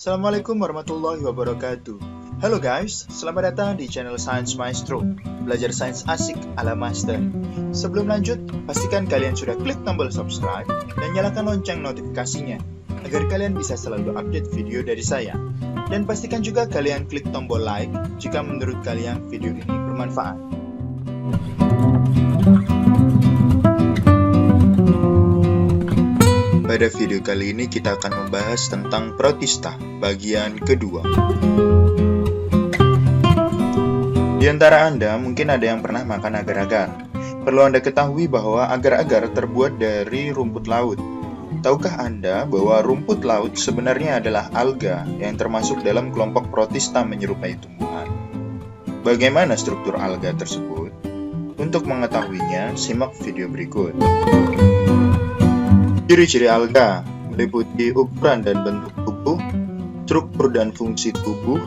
Assalamualaikum warahmatullahi wabarakatuh. Halo guys, selamat datang di channel Science Maestro. Belajar sains asik ala master. Sebelum lanjut, pastikan kalian sudah klik tombol subscribe dan nyalakan lonceng notifikasinya agar kalian bisa selalu update video dari saya. Dan pastikan juga kalian klik tombol like jika menurut kalian video ini bermanfaat. Pada video kali ini kita akan membahas tentang protista bagian kedua. Di antara Anda mungkin ada yang pernah makan agar-agar. Perlu Anda ketahui bahwa agar-agar terbuat dari rumput laut. Tahukah Anda bahwa rumput laut sebenarnya adalah alga yang termasuk dalam kelompok protista menyerupai tumbuhan? Bagaimana struktur alga tersebut? Untuk mengetahuinya, simak video berikut. Ciri-ciri alga meliputi ukuran dan bentuk tubuh, struktur dan fungsi tubuh,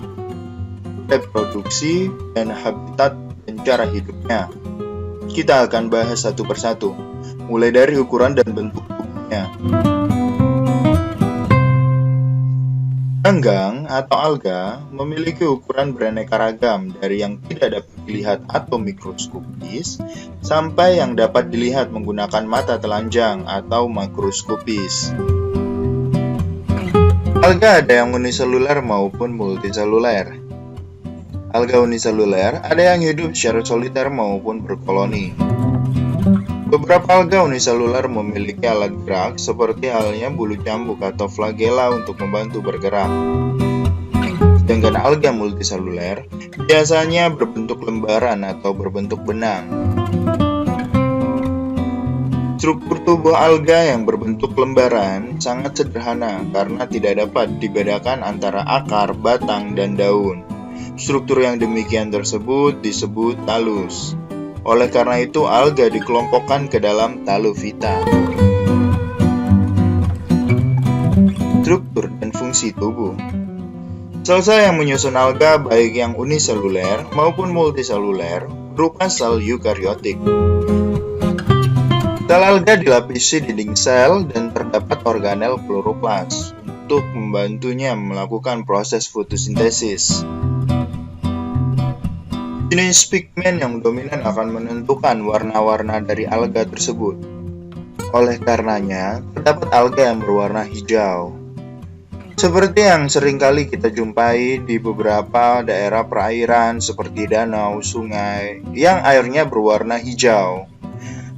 reproduksi, dan habitat dan cara hidupnya. Kita akan bahas satu persatu, mulai dari ukuran dan bentuk tubuhnya. Ganggang atau alga memiliki ukuran beraneka ragam dari yang tidak dapat dilihat atau mikroskopis sampai yang dapat dilihat menggunakan mata telanjang atau makroskopis. Alga ada yang uniseluler maupun multiseluler. Alga uniseluler ada yang hidup secara soliter maupun berkoloni. Beberapa alga uniseluler memiliki alat gerak seperti halnya bulu cambuk atau flagela untuk membantu bergerak. Sedangkan alga multiseluler biasanya berbentuk lembaran atau berbentuk benang. Struktur tubuh alga yang berbentuk lembaran sangat sederhana karena tidak dapat dibedakan antara akar, batang, dan daun. Struktur yang demikian tersebut disebut talus. Oleh karena itu, alga dikelompokkan ke dalam Talufita. Struktur dan fungsi tubuh. Sel-sel yang menyusun alga baik yang uniseluler maupun multiseluler berupa sel eukariotik. Sel alga dilapisi dinding sel dan terdapat organel kloroplas untuk membantunya melakukan proses fotosintesis. Jenis pigmen yang dominan akan menentukan warna-warna dari alga tersebut. Oleh karenanya, terdapat alga yang berwarna hijau. Seperti yang seringkali kita jumpai di beberapa daerah perairan seperti danau, sungai, yang airnya berwarna hijau.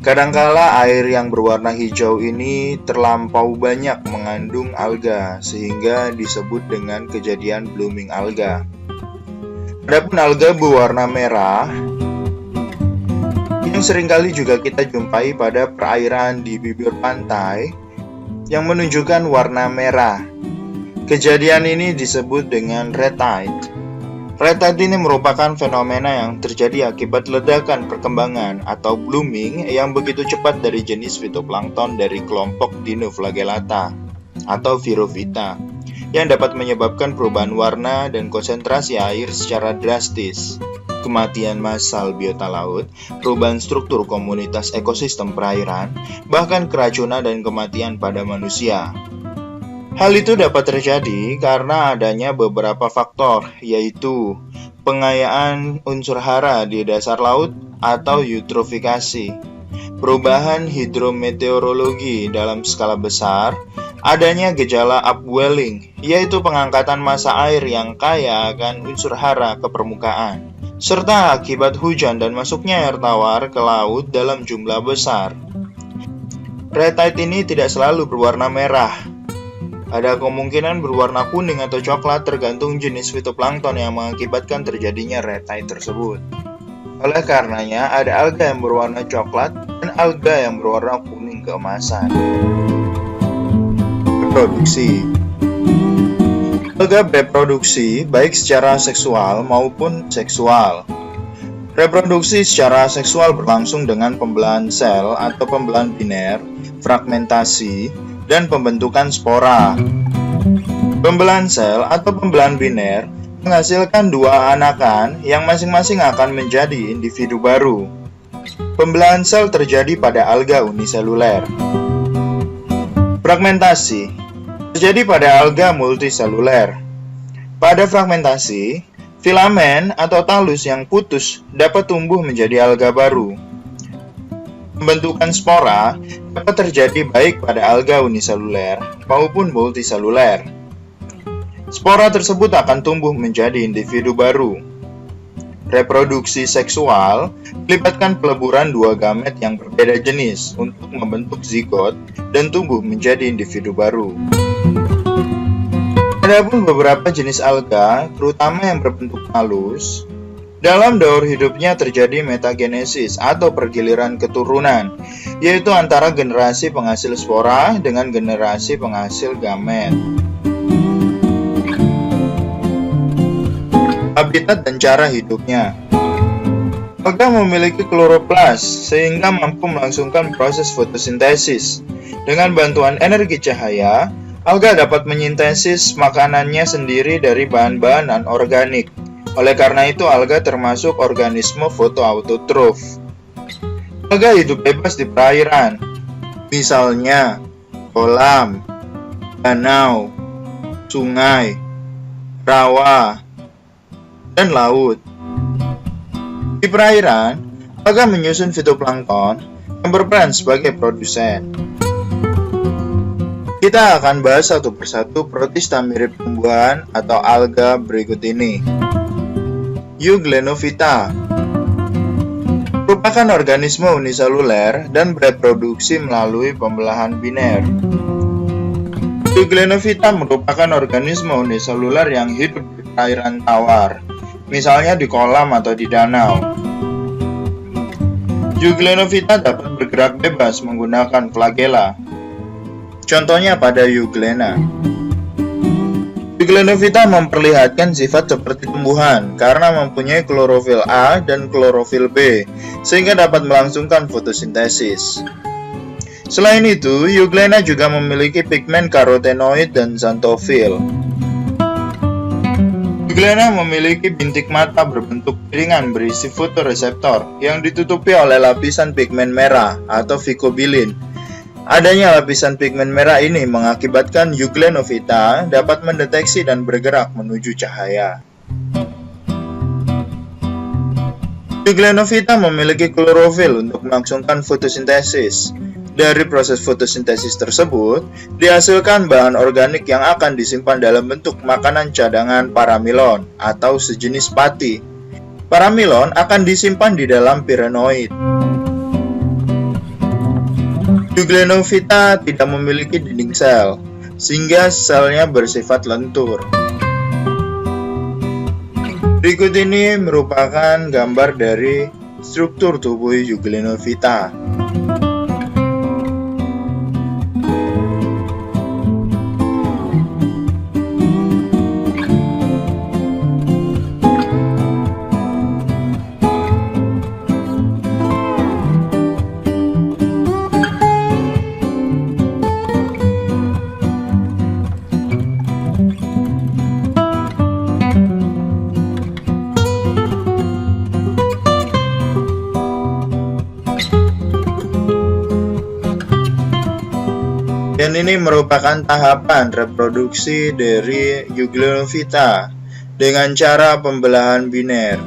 Kadangkala air yang berwarna hijau ini terlampau banyak mengandung alga, sehingga disebut dengan kejadian blooming alga. Adapun alga berwarna merah yang seringkali juga kita jumpai pada perairan di bibir pantai yang menunjukkan warna merah. Kejadian ini disebut dengan red tide. Red tide ini merupakan fenomena yang terjadi akibat ledakan perkembangan atau blooming yang begitu cepat dari jenis fitoplankton dari kelompok Dinoflagellata atau Virovita, yang dapat menyebabkan perubahan warna dan konsentrasi air secara drastis, kematian massal biota laut, perubahan struktur komunitas ekosistem perairan, bahkan keracunan dan kematian pada manusia. Hal itu dapat terjadi karena adanya beberapa faktor, yaitu pengayaan unsur hara di dasar laut atau eutrofikasi, perubahan hidrometeorologi dalam skala besar, adanya gejala upwelling, yaitu pengangkatan massa air yang kaya akan unsur hara ke permukaan, serta akibat hujan dan masuknya air tawar ke laut dalam jumlah besar. Red tide ini tidak selalu berwarna merah. Ada kemungkinan berwarna kuning atau coklat tergantung jenis fitoplankton yang mengakibatkan terjadinya red tide tersebut. Oleh karenanya, ada alga yang berwarna coklat dan alga yang berwarna kuning keemasan. Reproduksi. Alga bereproduksi baik secara seksual maupun seksual. Reproduksi secara seksual berlangsung dengan pembelahan sel atau pembelahan biner, fragmentasi, dan pembentukan spora. Pembelahan sel atau pembelahan biner menghasilkan dua anakan yang masing-masing akan menjadi individu baru. Pembelahan sel terjadi pada alga uniseluler. Fragmentasi terjadi pada alga multiseluler. Pada fragmentasi, filamen atau talus yang putus dapat tumbuh menjadi alga baru. Pembentukan spora dapat terjadi baik pada alga uniseluler maupun multiseluler. Spora tersebut akan tumbuh menjadi individu baru. Reproduksi seksual melibatkan peleburan dua gamet yang berbeda jenis untuk membentuk zigot dan tumbuh menjadi individu baru. Adapun beberapa jenis alga, terutama yang berbentuk halus, dalam daur hidupnya terjadi metagenesis atau pergiliran keturunan, yaitu antara generasi penghasil spora dengan generasi penghasil gamet. Habitat dan cara hidupnya. Alga memiliki kloroplas sehingga mampu melangsungkan proses fotosintesis. Dengan bantuan energi cahaya, alga dapat menyintesis makanannya sendiri dari bahan-bahan anorganik. Oleh karena itu, alga termasuk organisme fotoautotrof. Alga hidup bebas di perairan, misalnya kolam, danau, sungai, rawa, dan laut. Di perairan, alga menyusun fitoplankton yang berperan sebagai produsen. Kita akan bahas satu persatu protista mirip tumbuhan atau alga berikut ini. Euglenovita merupakan organisme uniseluler dan bereproduksi melalui pembelahan biner. Euglenovita merupakan organisme uniseluler yang hidup di perairan tawar, misalnya di kolam atau di danau. Euglenovita dapat bergerak bebas menggunakan flagela. Contohnya pada Euglena. Euglenovita memperlihatkan sifat seperti tumbuhan karena mempunyai klorofil A dan klorofil B, sehingga dapat melangsungkan fotosintesis. Selain itu, Euglena juga memiliki pigmen karotenoid dan xanthofil. Euglena memiliki bintik mata berbentuk piringan berisi fotoreseptor yang ditutupi oleh lapisan pigmen merah atau vicobilin. Adanya lapisan pigmen merah ini mengakibatkan Euglenovita dapat mendeteksi dan bergerak menuju cahaya. Euglenovita memiliki klorofil untuk melangsungkan fotosintesis. Dari proses fotosintesis tersebut, dihasilkan bahan organik yang akan disimpan dalam bentuk makanan cadangan paramilon atau sejenis pati. Paramilon akan disimpan di dalam pirenoid. Euglenovita tidak memiliki dinding sel, sehingga selnya bersifat lentur. Berikut ini merupakan gambar dari struktur tubuh Euglenovita. Dan ini merupakan tahapan reproduksi dari Euglenovita dengan cara pembelahan biner.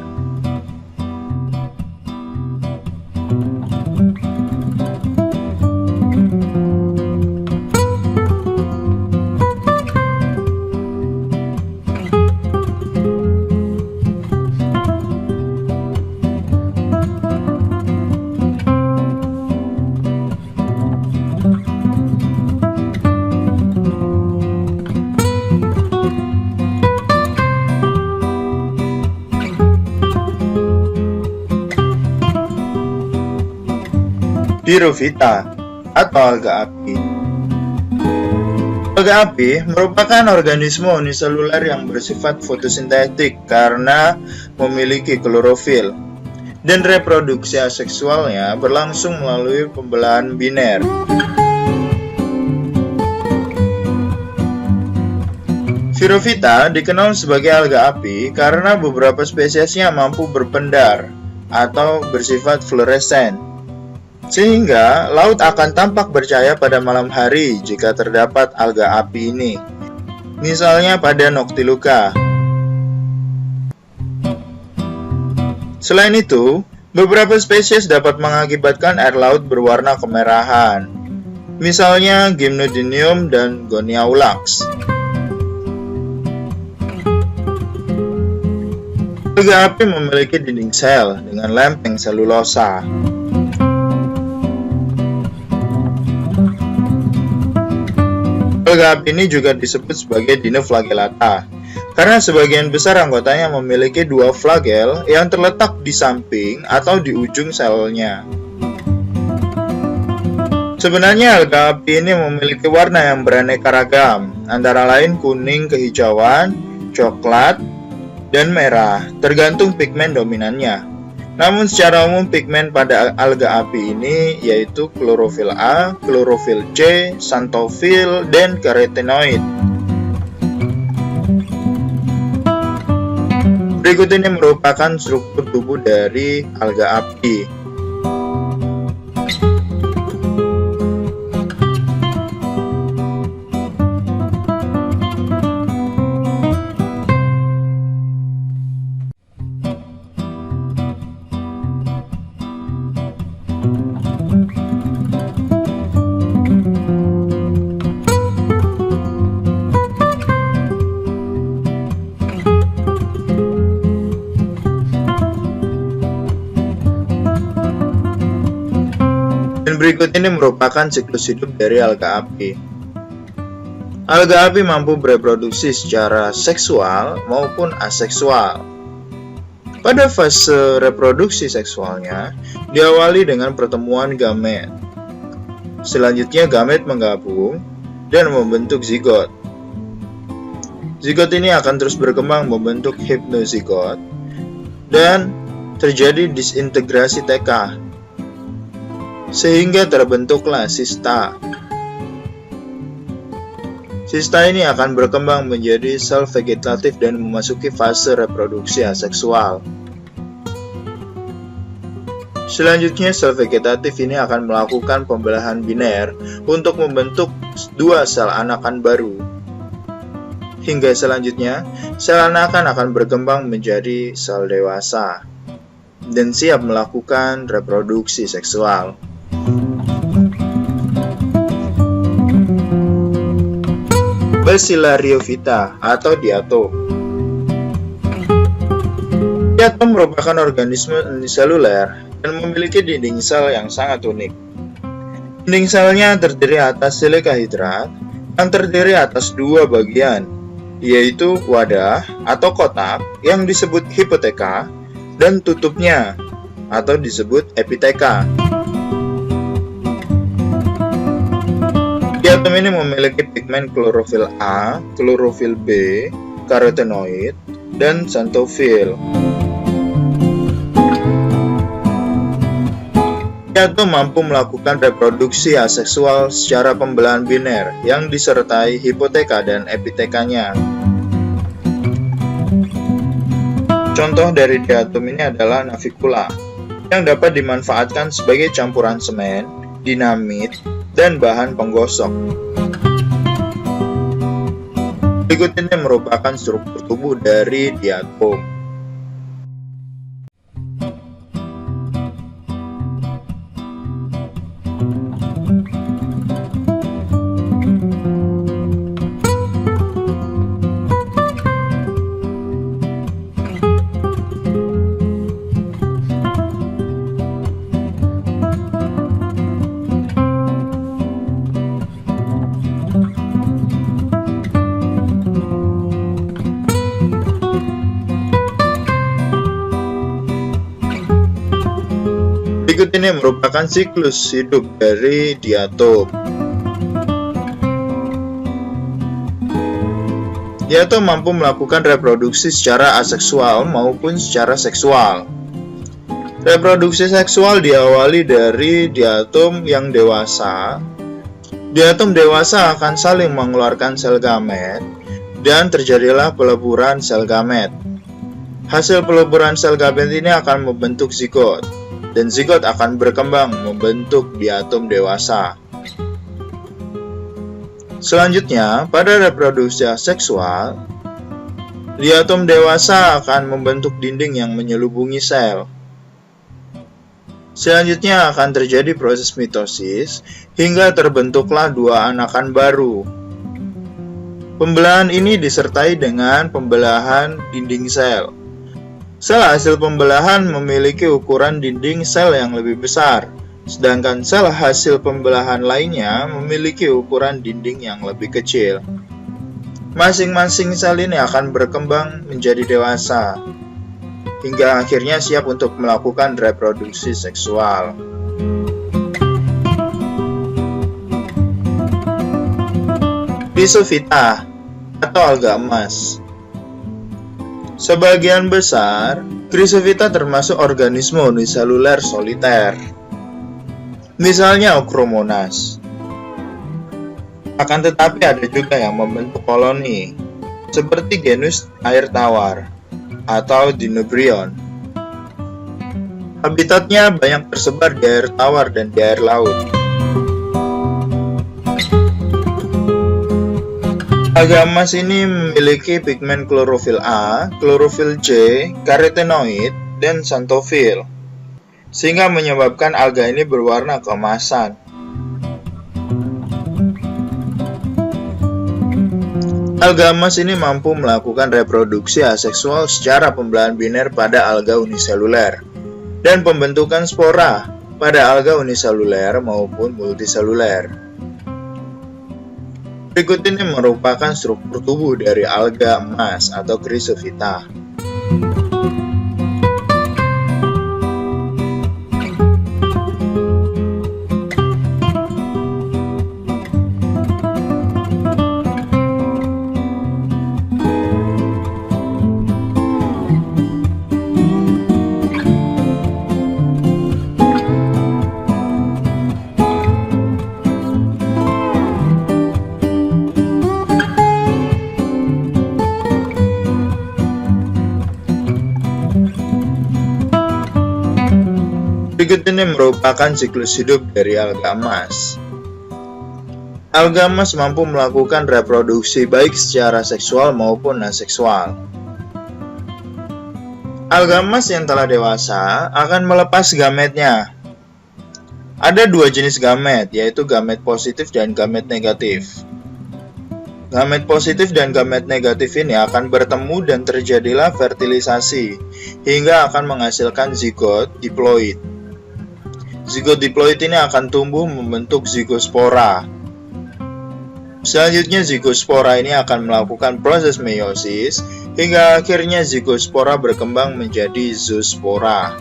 Pyrovita atau alga api. Alga api merupakan organisme uniseluler yang bersifat fotosintetik karena memiliki klorofil, dan reproduksi aseksualnya berlangsung melalui pembelahan biner. Pyrovita dikenal sebagai alga api karena beberapa spesiesnya mampu berpendar atau bersifat fluoresen, sehingga laut akan tampak bercahaya pada malam hari jika terdapat alga api ini. Misalnya pada Noctiluca. Selain itu, beberapa spesies dapat mengakibatkan air laut berwarna kemerahan, misalnya Gymnodinium dan Goniaulax. Alga api memiliki dinding sel dengan lempeng selulosa. Alga api ini juga disebut sebagai dinoflagellata, karena sebagian besar anggotanya memiliki dua flagel yang terletak di samping atau di ujung selnya. Sebenarnya alga api ini memiliki warna yang beraneka ragam, antara lain kuning, kehijauan, coklat, dan merah, tergantung pigmen dominannya. Namun secara umum pigmen pada alga api ini yaitu klorofil A, klorofil C, xanthofil, dan carotenoid. Berikut ini merupakan struktur tubuh dari alga api. Dan berikut ini merupakan siklus hidup dari alga api. Alga api mampu bereproduksi secara seksual maupun aseksual. Pada fase reproduksi seksualnya, diawali dengan pertemuan gamet. Selanjutnya gamet menggabung dan membentuk zigot. Zigot ini akan terus berkembang membentuk hypnozigot dan terjadi disintegrasi TK, sehingga terbentuklah sista. Sista ini akan berkembang menjadi sel vegetatif dan memasuki fase reproduksi aseksual. Selanjutnya, sel vegetatif ini akan melakukan pembelahan biner untuk membentuk dua sel anakan baru. Hingga selanjutnya, sel anakan akan berkembang menjadi sel dewasa dan siap melakukan reproduksi seksual. Bacillariophyta atau diatom. Diatom merupakan organisme uniseluler dan memiliki dinding sel yang sangat unik. Dinding selnya terdiri atas silika hidrat yang terdiri atas dua bagian, yaitu wadah atau kotak yang disebut hipoteka dan tutupnya atau disebut epiteka. Diatom ini memiliki pigmen klorofil A, klorofil B, carotenoid, dan xanthofil. Diatom mampu melakukan reproduksi aseksual secara pembelahan biner yang disertai hipoteka dan epitekanya. Contoh dari diatom ini adalah navicula, yang dapat dimanfaatkan sebagai campuran semen, dinamit, dan bahan penggosok. Berikut ini merupakan struktur tubuh dari diatom. Berikut ini merupakan siklus hidup dari diatom. Diatom mampu melakukan reproduksi secara aseksual maupun secara seksual. Reproduksi seksual diawali dari diatom yang dewasa. Diatom dewasa akan saling mengeluarkan sel gamet dan terjadilah peleburan sel gamet. Hasil peleburan sel gamet ini akan membentuk zigot, dan zigot akan berkembang membentuk diatom dewasa. Selanjutnya, pada reproduksi seksual, diatom dewasa akan membentuk dinding yang menyelubungi sel. Selanjutnya akan terjadi proses mitosis hingga terbentuklah dua anakan baru. Pembelahan ini disertai dengan pembelahan dinding sel. Sel hasil pembelahan memiliki ukuran dinding sel yang lebih besar, sedangkan sel hasil pembelahan lainnya memiliki ukuran dinding yang lebih kecil. Masing-masing sel ini akan berkembang menjadi dewasa, hingga akhirnya siap untuk melakukan reproduksi seksual. Chrysophyta atau alga emas. Sebagian besar, Chrysophyta termasuk organisme uniseluler soliter. Misalnya Ochromonas. Akan tetapi ada juga yang membentuk koloni, seperti genus air tawar atau Dinobrion. Habitatnya banyak tersebar di air tawar dan di air laut. Alga emas ini memiliki pigmen klorofil A, klorofil C, karotenoid, dan xanthofil, sehingga menyebabkan alga ini berwarna keemasan. Alga emas ini mampu melakukan reproduksi aseksual secara pembelahan biner pada alga uniseluler dan pembentukan spora pada alga uniseluler maupun multiseluler. Berikut ini merupakan struktur tubuh dari alga emas atau Chrysophyta. Berikut ini merupakan siklus hidup dari alga emas. Alga emas mampu melakukan reproduksi baik secara seksual maupun aseksual. Alga emas yang telah dewasa akan melepas gametnya. Ada dua jenis gamet, yaitu gamet positif dan gamet negatif. Gamet positif dan gamet negatif ini akan bertemu dan terjadilah fertilisasi, hingga akan menghasilkan zigot diploid. Zigot diploid ini akan tumbuh membentuk zigospora. Selanjutnya zigospora ini akan melakukan proses meiosis hingga akhirnya zigospora berkembang menjadi zoospora.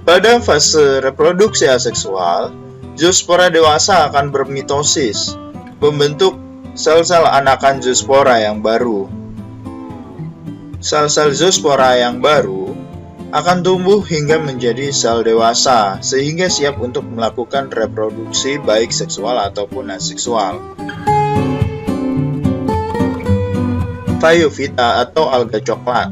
Pada fase reproduksi aseksual, zoospora dewasa akan bermitosis, membentuk sel-sel anakan zoospora yang baru. Sel-sel zoospora yang baru akan tumbuh hingga menjadi sel dewasa, sehingga siap untuk melakukan reproduksi baik seksual ataupun aseksual. Phaeophyta atau alga coklat.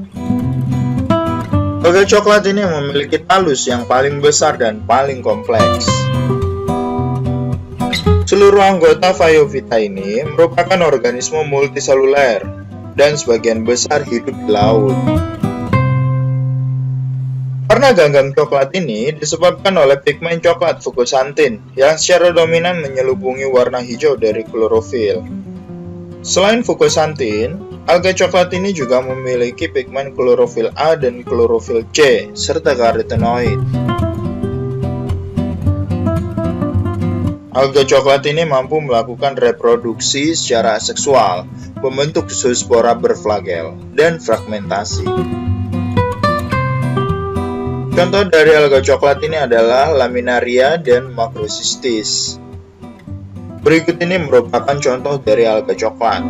Alga coklat ini memiliki talus yang paling besar dan paling kompleks. Seluruh anggota Phaeophyta ini merupakan organisme multiseluler dan sebagian besar hidup di laut. Warna ganggang coklat ini disebabkan oleh pigmen coklat fukosantin yang secara dominan menyelubungi warna hijau dari klorofil. Selain fukosantin, alga coklat ini juga memiliki pigmen klorofil A dan klorofil C serta karotenoid. Alga coklat ini mampu melakukan reproduksi secara seksual, membentuk zoospora berflagel, dan fragmentasi. Contoh dari alga coklat ini adalah Laminaria dan Macrocystis. Berikut ini merupakan contoh dari alga coklat.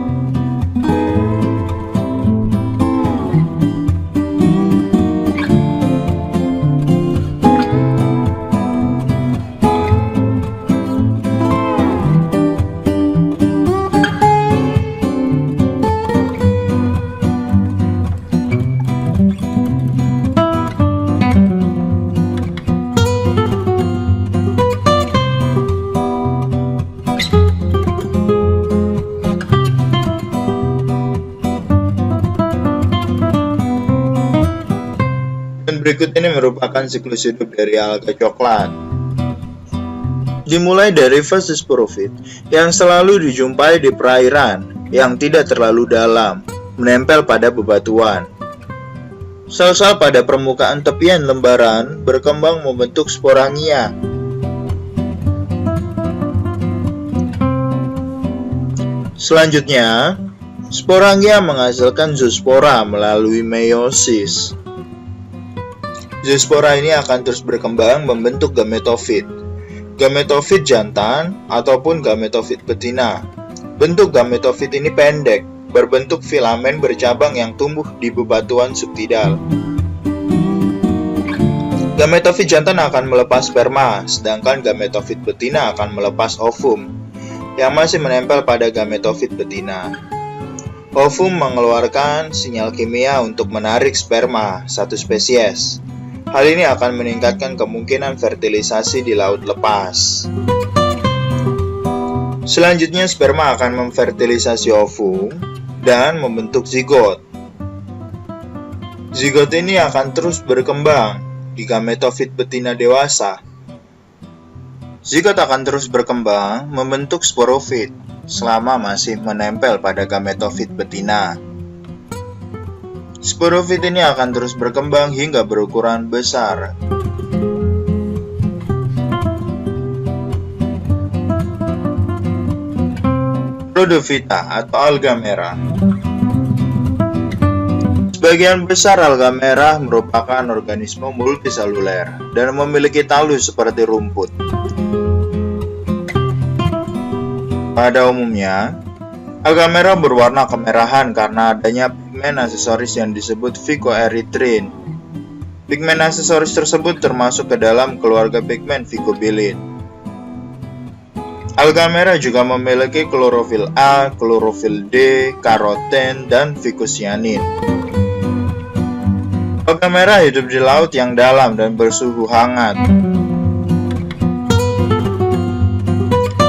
Berikut ini merupakan siklus hidup dari alga coklat. Dimulai dari fase sporofit yang selalu dijumpai di perairan yang tidak terlalu dalam, menempel pada bebatuan. Sel-sel pada permukaan tepian lembaran berkembang membentuk sporangia. Selanjutnya, sporangia menghasilkan zoospora melalui meiosis. Zoospora ini akan terus berkembang membentuk gametofit. Gametofit jantan ataupun gametofit betina. Bentuk gametofit ini pendek, berbentuk filamen bercabang yang tumbuh di bebatuan subtidal. Gametofit jantan akan melepas sperma, sedangkan gametofit betina akan melepas ovum yang masih menempel pada gametofit betina. Ovum mengeluarkan sinyal kimia untuk menarik sperma satu spesies. Hal ini akan meningkatkan kemungkinan fertilisasi di laut lepas. Selanjutnya, sperma akan memfertilisasi ovum dan membentuk zigot. Zigot ini akan terus berkembang di gametofit betina dewasa. Zigot akan terus berkembang membentuk sporofit selama masih menempel pada gametofit betina. Sporofit ini akan terus berkembang hingga berukuran besar. Rhodophyta atau alga merah. Sebagian besar alga merah merupakan organisme multiseluler dan memiliki talus seperti rumput. Pada umumnya, alga merah berwarna kemerahan karena adanya pigmen aksesoris yang disebut phycoerythrin. Pigmen aksesoris tersebut termasuk ke dalam keluarga pigmen phycobilin. Alga merah juga memiliki klorofil A, klorofil D, karoten, dan phycocyanin. Alga merah hidup di laut yang dalam dan bersuhu hangat.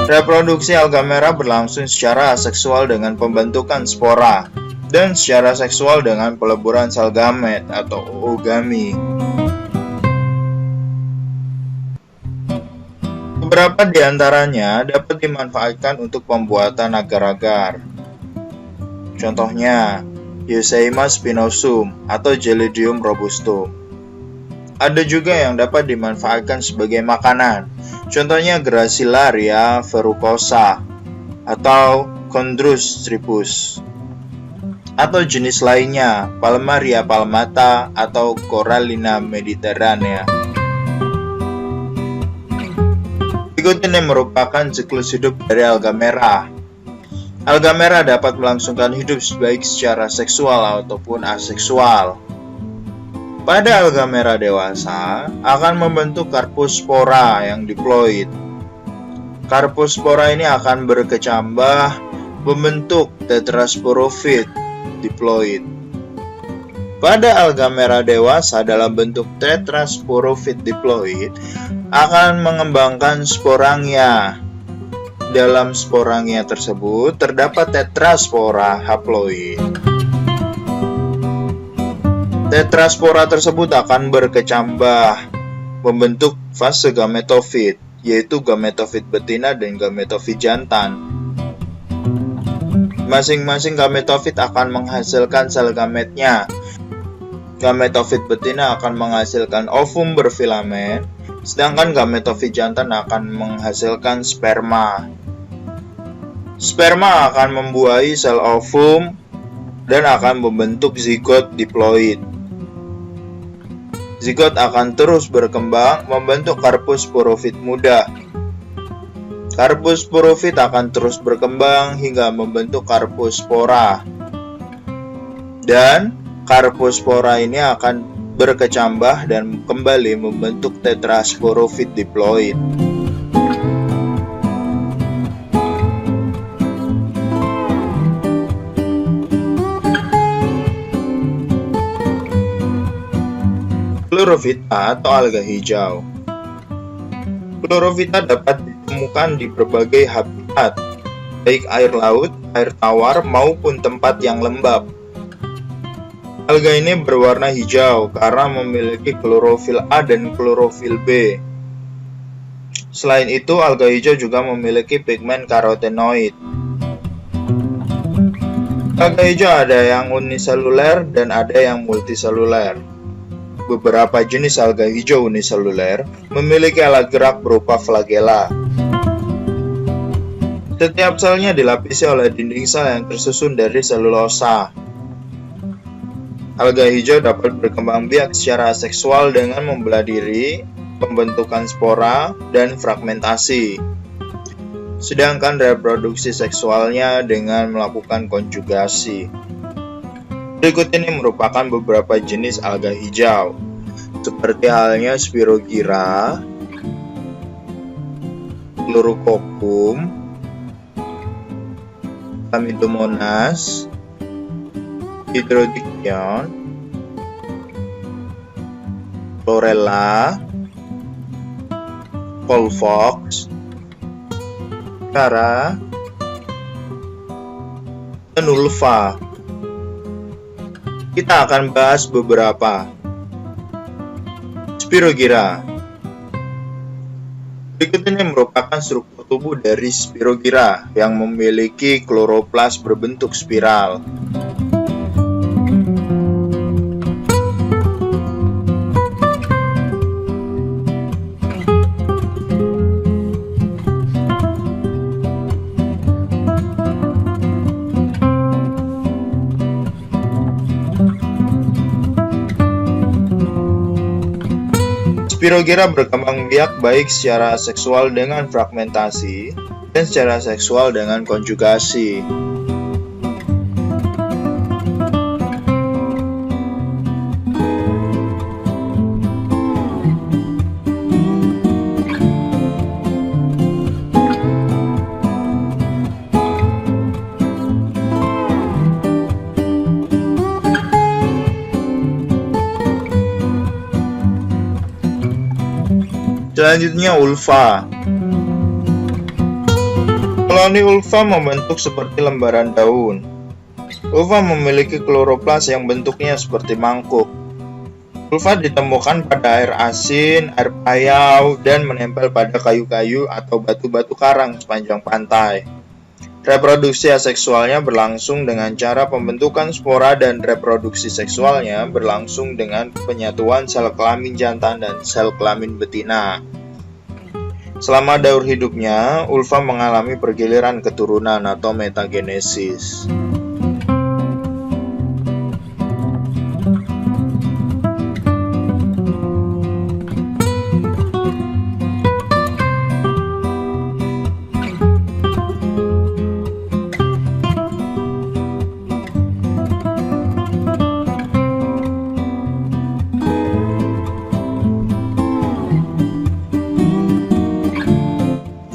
Reproduksi alga merah berlangsung secara aseksual dengan pembentukan spora dan secara seksual dengan peleburan sel gamet atau oogami. Beberapa di antaranya dapat dimanfaatkan untuk pembuatan agar-agar. Contohnya, Eusebia spinosum atau Gelidium robustum. Ada juga yang dapat dimanfaatkan sebagai makanan. Contohnya Gracilaria verrucosa atau Chondrus stripus. Atau jenis lainnya, Palmaria palmata atau Corallina mediterranea. Berikut ini merupakan siklus hidup dari alga merah. Alga merah dapat melangsungkan hidup baik secara seksual ataupun aseksual. Pada alga merah dewasa akan membentuk karpospora yang diploid. Karpospora ini akan berkecambah membentuk tetrasporofit diploid. Pada alga merah dewasa dalam bentuk tetrasporofit diploid akan mengembangkan sporangia. Dalam sporangia tersebut terdapat tetraspora haploid. Tetraspora tersebut akan berkecambah membentuk fase gametofit, yaitu gametofit betina dan gametofit jantan. Masing-masing gametofit akan menghasilkan sel gametnya. Gametofit betina akan menghasilkan ovum berfilamen, sedangkan gametofit jantan akan menghasilkan sperma. Sperma akan membuahi sel ovum dan akan membentuk zigot diploid. Zigot akan terus berkembang membentuk karposporofit muda. Karposporofit akan terus berkembang hingga membentuk karpospora. Dan karpospora ini akan berkecambah dan kembali membentuk tetrasporofit diploid. Chlorophyta atau alga hijau. Chlorophyta dapat ditemukan di berbagai habitat, baik air laut, air tawar, maupun tempat yang lembab. Alga ini berwarna hijau karena memiliki klorofil A dan klorofil B. Selain itu, alga hijau juga memiliki pigmen karotenoid. Alga hijau ada yang uniseluler dan ada yang multiseluler. Beberapa jenis alga hijau uniseluler memiliki alat gerak berupa flagela. Setiap selnya dilapisi oleh dinding sel yang tersusun dari selulosa. Alga hijau dapat berkembang biak secara seksual dengan membelah diri, pembentukan spora, dan fragmentasi. Sedangkan reproduksi seksualnya dengan melakukan konjugasi. Berikut ini merupakan beberapa jenis alga hijau, seperti halnya Spirogyra, Chlorophyllum, Chlamydomonas, Hydrodiction, Chlorella, Volvox, Cara, dan Ulva. Kita akan bahas beberapa. Spirogyra. Berikut ini merupakan struktur tubuh dari Spirogyra yang memiliki kloroplas berbentuk spiral. Spirogyra berkembang biak baik secara seksual dengan fragmentasi dan secara seksual dengan konjugasi. Selanjutnya ulva. Koloni ulva membentuk seperti lembaran daun. Ulva memiliki kloroplas yang bentuknya seperti mangkuk. Ulva ditemukan pada air asin, air payau, dan menempel pada kayu-kayu atau batu-batu karang sepanjang pantai. Reproduksi aseksualnya berlangsung dengan cara pembentukan spora dan reproduksi seksualnya berlangsung dengan penyatuan sel kelamin jantan dan sel kelamin betina. Selama daur hidupnya, ulva mengalami pergiliran keturunan atau metagenesis.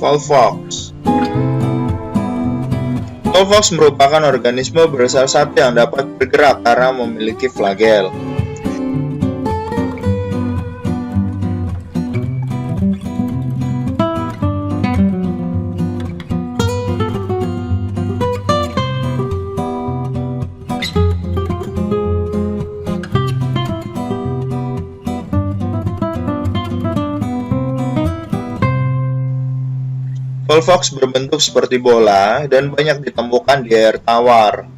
Volvox. Volvox merupakan organisme bersayap yang dapat bergerak karena memiliki flagel. Volvox berbentuk seperti bola dan banyak ditemukan di air tawar.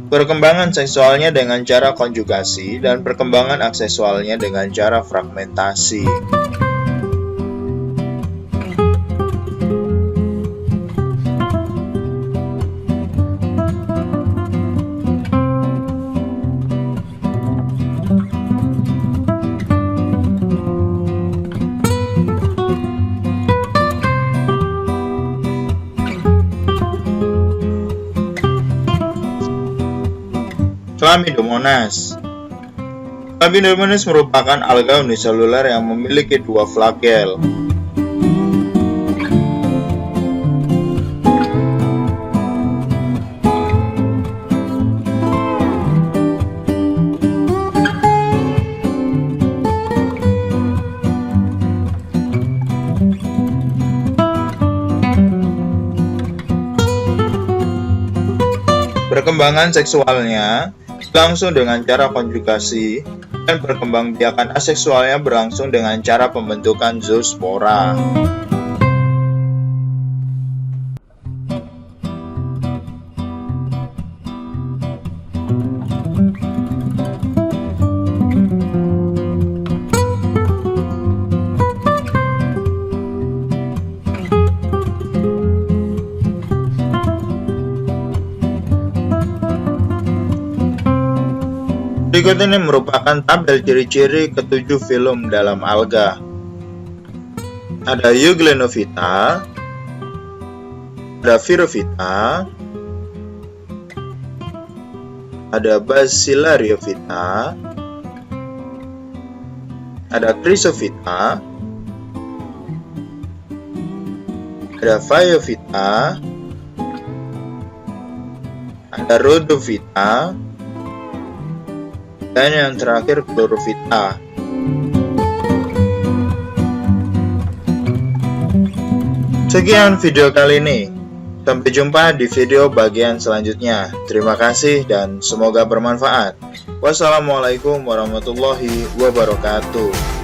Perkembangan seksualnya dengan cara konjugasi dan perkembangan aksesualnya dengan cara fragmentasi. Chlamydomonas. Chlamydomonas merupakan alga uniseluler yang memiliki dua flagel. Perkembangan seksualnya berlangsung dengan cara konjugasi, dan perkembangbiakan aseksualnya berlangsung dengan cara pembentukan zoospora. Berikut ini merupakan tabel ciri-ciri ketujuh filum dalam alga. Ada Euglenovita, ada Virovita, ada Bacillariophyta, ada Chrysophyta, ada Phaeophyta, ada Rhodophyta, dan yang terakhir Chlorophyta. Sekian video kali ini. Sampai jumpa di video bagian selanjutnya. Terima kasih dan semoga bermanfaat. Wassalamualaikum warahmatullahi wabarakatuh.